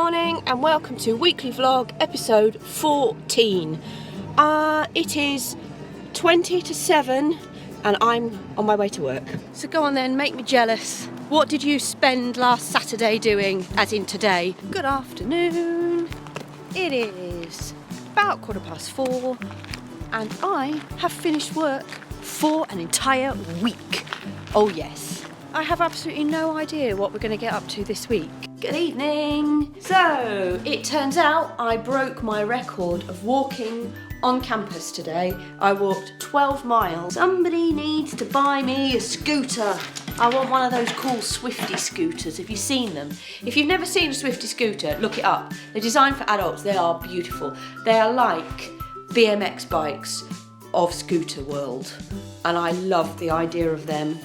morning and welcome to weekly vlog episode 14. It is 20 to 7 and I'm on my way to work. So go on then, make me jealous. What did you spend last Saturday doing, as in today? Good afternoon. It is about 4:15 and I have finished work for an entire week. Oh yes. I have absolutely no idea what we're going to get up to this week. Good evening. So, it turns out I broke my record of walking on campus today. I walked 12 miles. Somebody needs to buy me a scooter. I want one of those cool Swifty scooters. Have you seen them? If you've never seen a Swifty scooter, look it up. They're designed for adults. They are beautiful. They are like BMX bikes of scooter world. And I love the idea of them.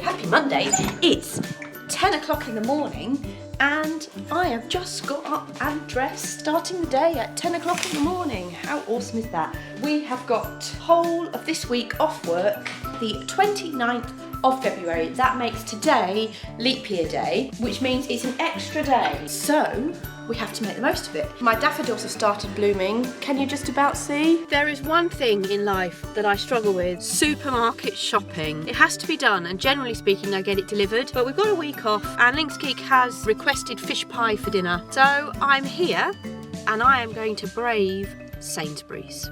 Happy Monday. It's 10 o'clock in the morning and I have just got up and dressed, starting the day at 10 o'clock in the morning. How awesome is that? We have got whole of this week off work, the 29th of February. That makes today leap year day, which means it's an extra day. So we have to make the most of it. My daffodils have started blooming. Can you just about see? There is one thing in life that I struggle with: supermarket shopping. It has to be done, and generally speaking I get it delivered, but we've got a week off and Lynx Geek has requested fish pie for dinner. So I'm here and I am going to brave Sainsbury's.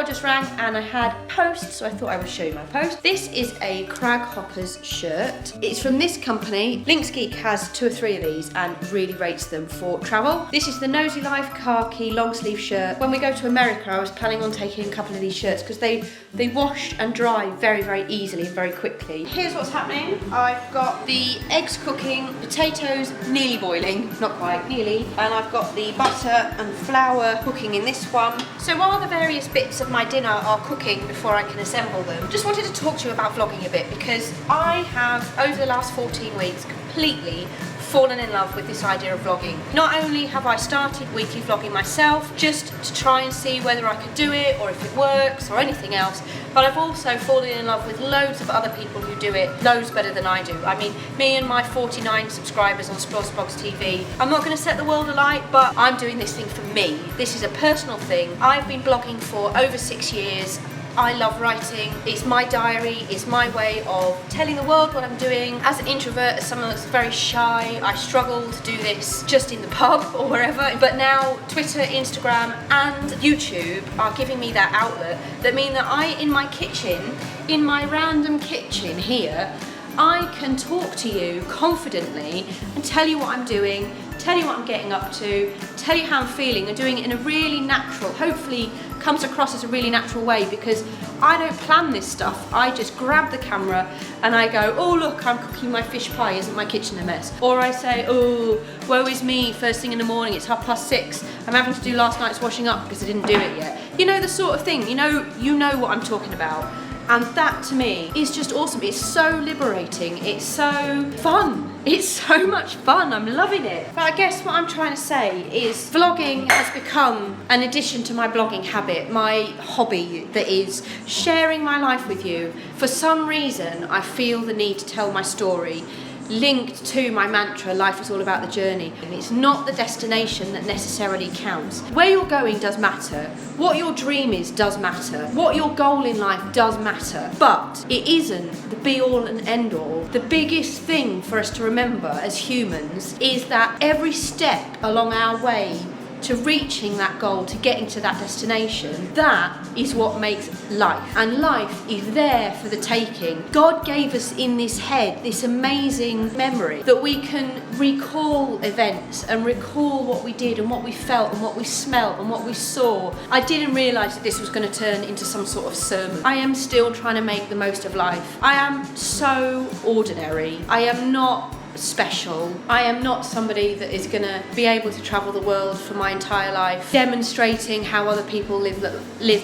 Just rang and I had post, so I thought I would show you my post. This is a Crag Hoppers shirt. It's from this company. Lynx Geek has 2 or 3 of these and really rates them for travel. This is the Nosy Life khaki long sleeve shirt. When we go to America, I was planning on taking a couple of these shirts because they wash and dry very, very easily and very quickly. Here's what's happening. I've got the eggs cooking, potatoes nearly boiling, not quite, nearly, and I've got the butter and flour cooking in this one. So while the various bits of my dinner are cooking before I can assemble them, just wanted to talk to you about vlogging a bit, because I have, over the last 14 weeks, completely fallen in love with this idea of vlogging. Not only have I started weekly vlogging myself, just to try and see whether I could do it or if it works or anything else, but I've also fallen in love with loads of other people who do it loads better than I do. I mean, me and my 49 subscribers on Splodz Blogz TV. I'm not going to set the world alight, but I'm doing this thing for me. This is a personal thing. I've been blogging for over 6 years. I love writing. It's my diary, it's my way of telling the world what I'm doing. As an introvert, as someone that's very shy, I struggle to do this just in the pub or wherever. But now Twitter, Instagram and YouTube are giving me that outlet that mean that I, in my kitchen, in my random kitchen here, I can talk to you confidently and tell you what I'm doing, tell you what I'm getting up to, tell you how I'm feeling, and doing it in a really natural, hopefully comes across as a really natural way, because I don't plan this stuff. I just grab the camera and I go, oh look, I'm cooking my fish pie, isn't my kitchen a mess? Or I say, oh, woe is me, first thing in the morning, it's 6:30, I'm having to do last night's washing up because I didn't do it yet. You know, the sort of thing, you know what I'm talking about. And that to me is just awesome. It's so liberating. It's so fun. It's so much fun. I'm loving it. But I guess what I'm trying to say is vlogging has become an addition to my blogging habit, my hobby that is sharing my life with you. For some reason, I feel the need to tell my story linked to my mantra, life is all about the journey. And it's not the destination that necessarily counts. Where you're going does matter. What your dream is does matter. What your goal in life does matter. But it isn't the be all and end all. The biggest thing for us to remember as humans is that every step along our way to reaching that goal, to getting to that destination, that is what makes life. And life is there for the taking. God gave us in this head this amazing memory that we can recall events and recall what we did and what we felt and what we smelled and what we saw. I didn't realise that this was going to turn into some sort of sermon. I am still trying to make the most of life. I am so ordinary. I am not special. I am not somebody that is going to be able to travel the world for my entire life, demonstrating how other people live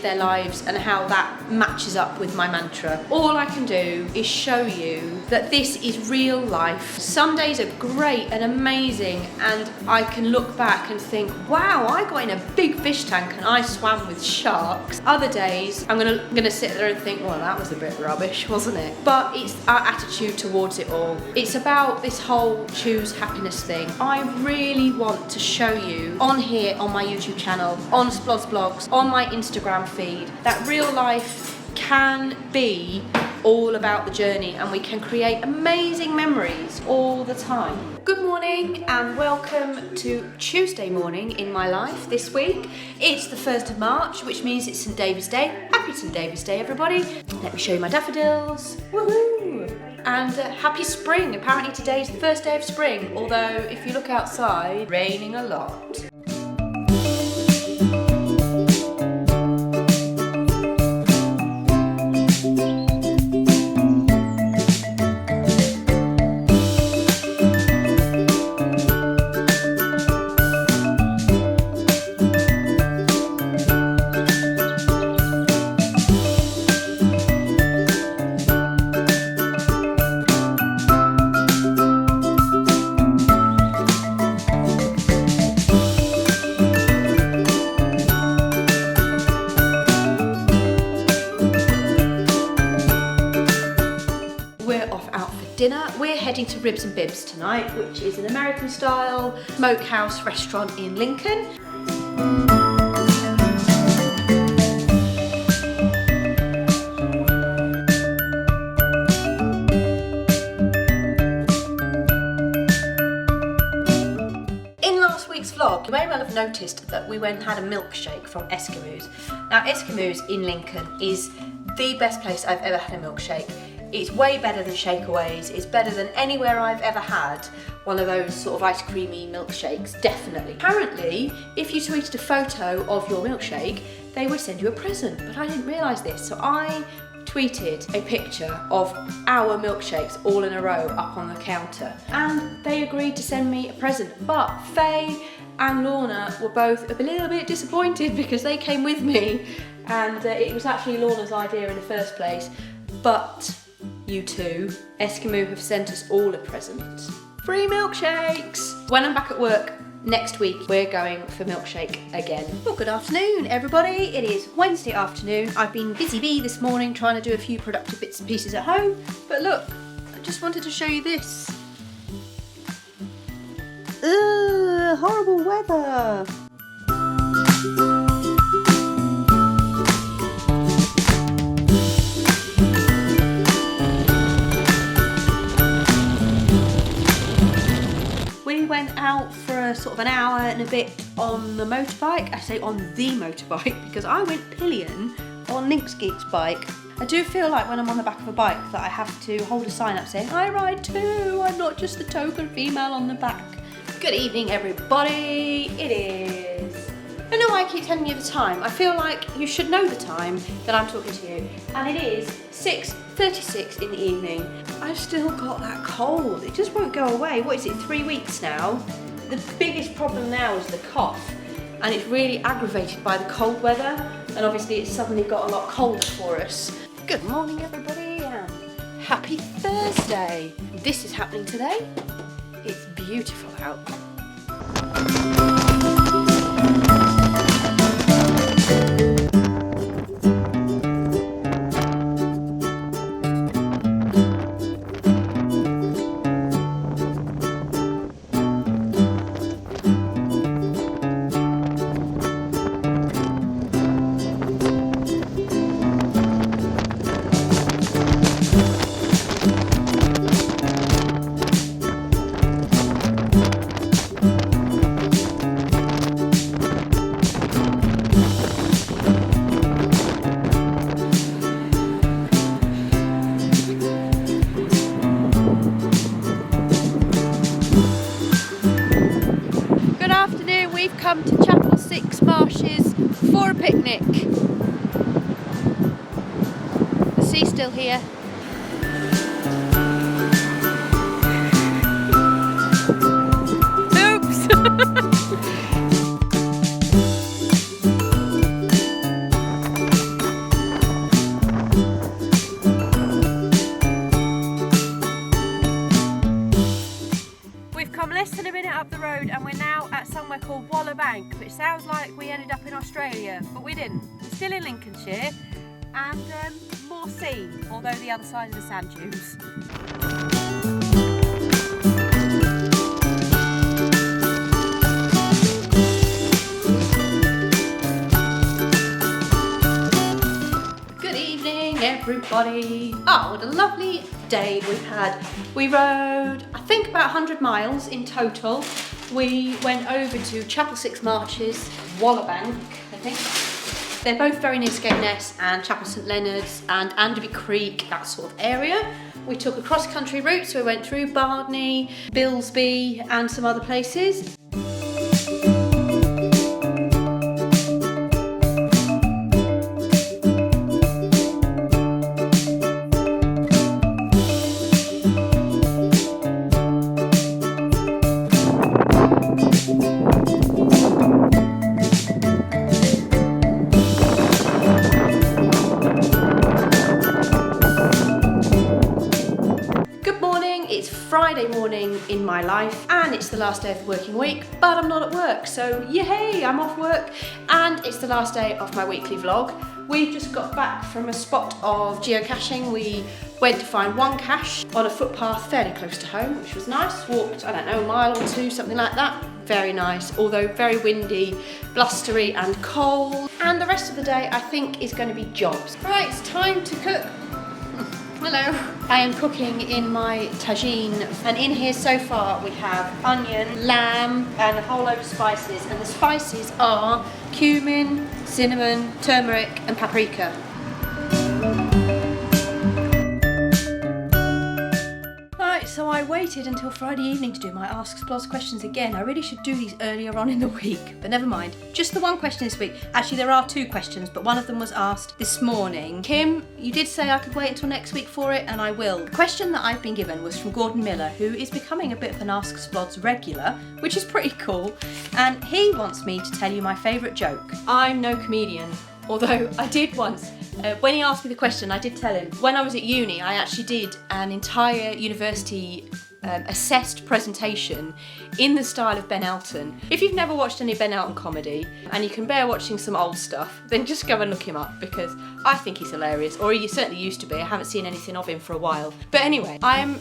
their lives and how that matches up with my mantra. All I can do is show you that this is real life. Some days are great and amazing, and I can look back and think, wow, I got in a big fish tank and I swam with sharks. Other days I'm gonna sit there and think, well, that was a bit rubbish, wasn't it? But it's our attitude towards it all. It's about this whole choose happiness thing. I really want to show you on here, on my YouTube channel, on Splodz Blogz, on my Instagram feed, that real life can be all about the journey and we can create amazing memories all the time. Good morning and welcome to Tuesday morning in my life this week. It's the 1st of March, which means it's St David's Day. Happy St David's Day, everybody. Let me show you my daffodils. Woohoo! And happy spring. Apparently today's the first day of spring, although if you look outside, raining a lot. Dinner. We're heading to Ribs and Bibs tonight, which is an American style smokehouse restaurant in Lincoln. In last week's vlog, you may well have noticed that we went and had a milkshake from Eskimos. Now Eskimos in Lincoln is the best place I've ever had a milkshake. It's way better than Shakeaways, it's better than anywhere I've ever had one of those sort of ice creamy milkshakes, definitely. Apparently, if you tweeted a photo of your milkshake, they would send you a present, but I didn't realise this, so I tweeted a picture of our milkshakes all in a row up on the counter, and they agreed to send me a present, but Faye and Lorna were both a little bit disappointed because they came with me, and it was actually Lorna's idea in the first place, but you two, Eskimo have sent us all a present. Free milkshakes! When I'm back at work next week, we're going for milkshake again. Well, good afternoon, everybody. It is Wednesday afternoon. I've been busy bee this morning trying to do a few productive bits and pieces at home. But look, I just wanted to show you this. Ugh, horrible weather. Went out for a sort of an hour and a bit on the motorbike. I say on the motorbike because I went pillion on Lynx Geek's bike. I do feel like when I'm on the back of a bike that I have to hold a sign up saying I ride too, I'm not just the token female on the back. Good evening everybody, it is. I know I keep telling you the time, I feel like you should know the time that I'm talking to you, and it is 6:36 in the evening. I've still got that cold, it just won't go away. What is it, 3 weeks now? The biggest problem now is the cough, and it's really aggravated by the cold weather, and obviously it's suddenly got a lot colder for us. Good morning everybody and happy Thursday. This is happening today. It's beautiful out. We've come to Chapel 6 Marshes for a picnic. The sea's still here. Oops! We've come less than a minute up the road and we're now at somewhere called Bank, which sounds like we ended up in Australia, but we didn't. We're still in Lincolnshire and more sea, although the other side of the sand dunes. Good evening everybody. Oh, what a lovely day we've had. We rode I think about 100 miles in total. We went over to Chapel 6 Marshes, Bank, I think. They're both very near Skegness and Chapel St Leonard's and Anderby Creek, that sort of area. We took a cross-country route, so we went through Bardney, Bilsby and some other places. Friday morning in my life and it's the last day of the working week, but I'm not at work, so yay, I'm off work and it's the last day of my weekly vlog. We just got back from a spot of geocaching. We went to find one cache on a footpath fairly close to home, which was nice. Walked, I don't know, a mile or two, something like that. Very nice, although very windy, blustery and cold. And the rest of the day I think is going to be jobs. Right, it's time to cook. Hello. I am cooking in my tagine and in here so far we have onion, lamb and a whole load of spices, and the spices are cumin, cinnamon, turmeric and paprika. So I waited until Friday evening to do my Ask Splodz questions again. I really should do these earlier on in the week, but never mind. Just the one question this week. Actually, there are two questions, but one of them was asked this morning. Kim, you did say I could wait until next week for it, and I will. The question that I've been given was from Gordon Miller, who is becoming a bit of an Ask Splodz regular, which is pretty cool, and he wants me to tell you my favourite joke. I'm no comedian, although I did once. When he asked me the question, I did tell him. When I was at uni, I actually did an entire university assessed presentation in the style of Ben Elton. If you've never watched any Ben Elton comedy and you can bear watching some old stuff, then just go and look him up because I think he's hilarious, or he certainly used to be. I haven't seen anything of him for a while. But anyway, I am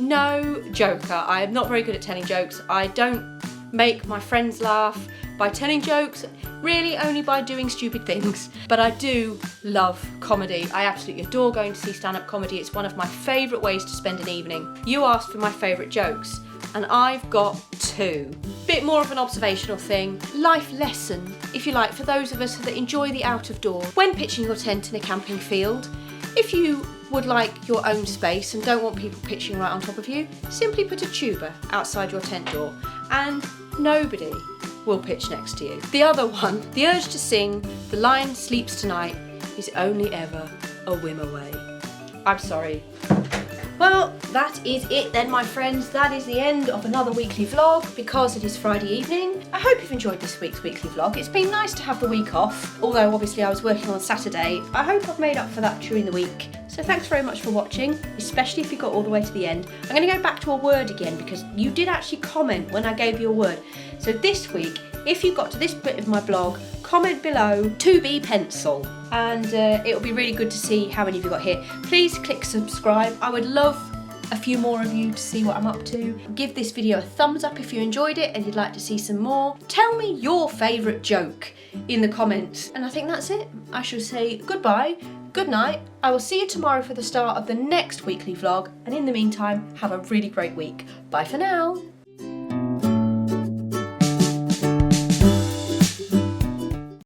no joker. I am not very good at telling jokes. I don't make my friends laugh by telling jokes, really only by doing stupid things. But I do love comedy. I absolutely adore going to see stand-up comedy. It's one of my favourite ways to spend an evening. You asked for my favourite jokes, and I've got two. Bit more of an observational thing, life lesson, if you like, for those of us that enjoy the out of door. When pitching your tent in a camping field, if you would like your own space and don't want people pitching right on top of you, simply put a tuba outside your tent door and nobody will pitch next to you. The other one, the urge to sing The Lion Sleeps Tonight is only ever a whim away. I'm sorry. Well, that is it then, my friends. That is the end of another weekly vlog because it is Friday evening. I hope you've enjoyed this week's weekly vlog. It's been nice to have the week off, although obviously I was working on Saturday. I hope I've made up for that during the week. So thanks very much for watching, especially if you got all the way to the end. I'm going to go back to a word again because you did actually comment when I gave you a word. So this week, if you got to this bit of my blog, comment below 2B pencil, and it'll be really good to see how many of you got here. Please click subscribe. I would love a few more of you to see what I'm up to. Give this video a thumbs up if you enjoyed it and you'd like to see some more. Tell me your favourite joke in the comments. And I think that's it. I shall say goodbye, good night. I will see you tomorrow for the start of the next weekly vlog, and in the meantime, have a really great week. Bye for now.